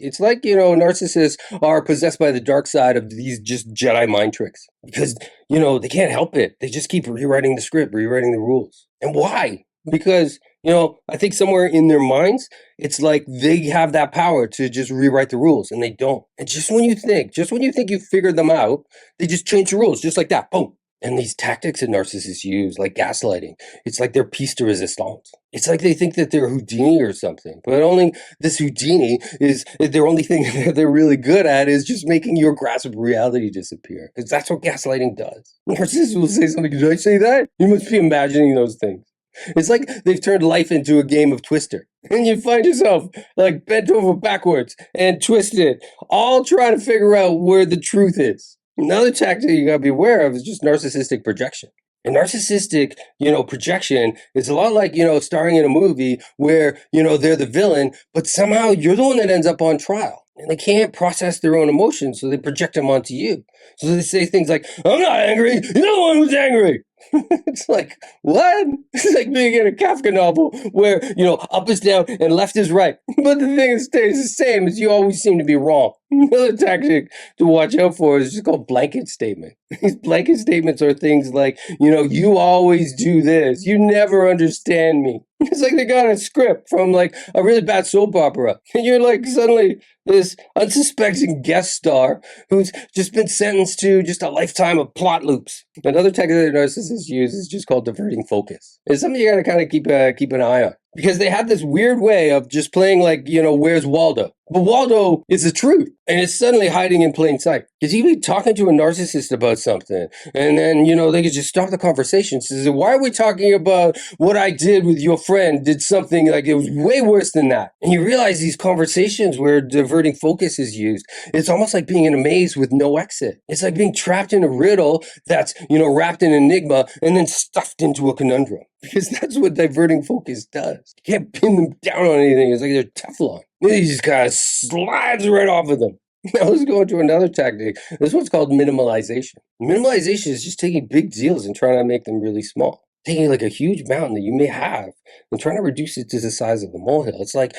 It's like, narcissists are possessed by the dark side of these just Jedi mind tricks because, they can't help it. They just keep rewriting the script, rewriting the rules. And why? Because, I think somewhere in their minds, it's like they have that power to just rewrite the rules and they don't. And just when you think you've figured them out, they just change the rules just like that. Boom. And these tactics that narcissists use, like gaslighting, it's like their piece de resistance. It's like they think that they're Houdini or something, but only this Houdini is their only thing that they're really good at is just making your grasp of reality disappear. Because that's what gaslighting does. Narcissists will say something, did I say that? You must be imagining those things. It's like they've turned life into a game of Twister. And you find yourself like bent over backwards and twisted, all trying to figure out where the truth is. Another tactic you gotta be aware of is just narcissistic projection. And narcissistic, projection is a lot like, starring in a movie where, they're the villain, but somehow you're the one that ends up on trial. And they can't process their own emotions, so they project them onto you. So they say things like, I'm not angry, you're the one who's angry. It's like, what? It's like being in a Kafka novel where, up is down and left is right. But the thing stays the same is you always seem to be wrong. Another tactic to watch out for is just called blanket statement. These blanket statements are things like, you always do this. You never understand me. It's like they got a script from like a really bad soap opera. And you're like suddenly this unsuspecting guest star who's just been sentenced to just a lifetime of plot loops. Another tactic that narcissists use is just called diverting focus. It's something you got to kind of keep an eye on. Because they have this weird way of just playing like, where's Waldo? But Waldo is the truth, and it's suddenly hiding in plain sight. Because you be talking to a narcissist about something, and then, they could just stop the conversation. Says, why are we talking about what I did with your friend did something like it was way worse than that? And you realize these conversations where diverting focus is used, it's almost like being in a maze with no exit. It's like being trapped in a riddle that's, wrapped in enigma and then stuffed into a conundrum. Because that's what diverting focus does. You can't pin them down on anything. It's like they're Teflon. He just kind of slides right off of them. Now let's go into another tactic. This one's called minimalization. Minimalization is just taking big deals and trying to make them really small. Taking like a huge mountain that you may have and trying to reduce it to the size of a molehill. It's like,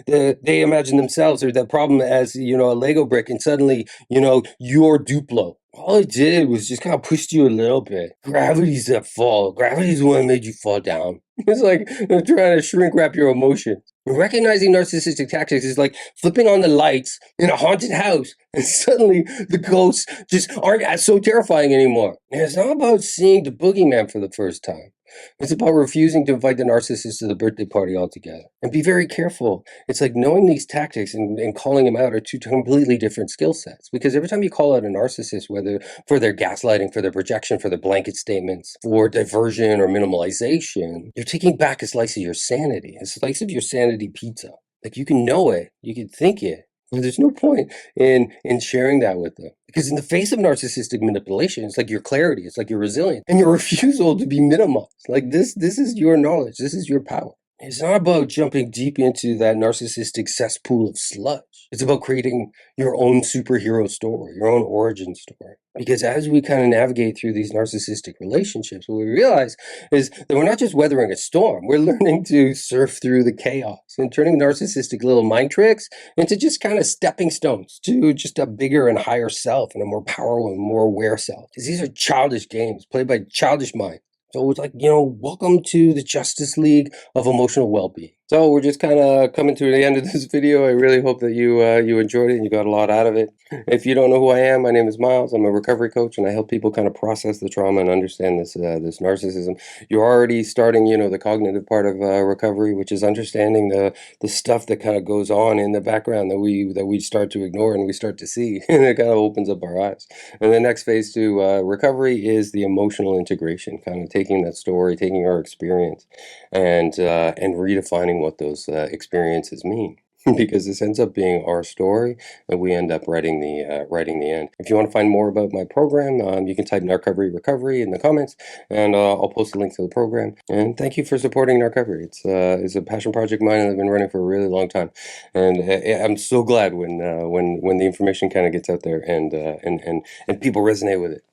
they imagine themselves or that problem as, a Lego brick and suddenly, you're Duplo. All it did was just kind of pushed you a little bit. Gravity's at fault. Gravity's the one that made you fall down. It's like they're trying to shrink wrap your emotions. Recognizing narcissistic tactics is like flipping on the lights in a haunted house and suddenly the ghosts just aren't so terrifying anymore. And it's not about seeing the boogeyman for the first time. It's about refusing to invite the narcissist to the birthday party altogether. And be very careful. It's like knowing these tactics and calling them out are two completely different skill sets. Because every time you call out a narcissist, whether for their gaslighting, for their projection, for their blanket statements, for diversion or minimalization, you're taking back a slice of your sanity, a slice of your sanity pizza. Like you can know it, you can think it, but there's no point in sharing that with them. Because in the face of narcissistic manipulation, it's like your clarity, it's like your resilience, and your refusal to be minimized. Like this is your knowledge, this is your power. It's not about jumping deep into that narcissistic cesspool of sludge. It's about creating your own superhero story, your own origin story. Because as we kind of navigate through these narcissistic relationships, what we realize is that we're not just weathering a storm, we're learning to surf through the chaos and turning narcissistic little mind tricks into just kind of stepping stones to just a bigger and higher self and a more powerful and more aware self. Because these are childish games played by childish minds. So it's like, welcome to the Justice League of Emotional Well-Being. So we're just kind of coming to the end of this video. I really hope that you enjoyed it and you got a lot out of it. If you don't know who I am, my name is Miles. I'm a recovery coach and I help people kind of process the trauma and understand this narcissism. You're already starting, the cognitive part of recovery, which is understanding the stuff that kind of goes on in the background that we start to ignore and we start to see, and it kind of opens up our eyes. And the next phase to recovery is the emotional integration, kind of taking that story, taking our experience, and redefining what those experiences mean. Because this ends up being our story, and we end up writing the end. If you want to find more about my program, you can type Recovery in the comments, and I'll post a link to the program. And thank you for supporting Narcovery. It's a passion project of mine, and I've been running for a really long time. And I'm so glad when the information kind of gets out there and people resonate with it.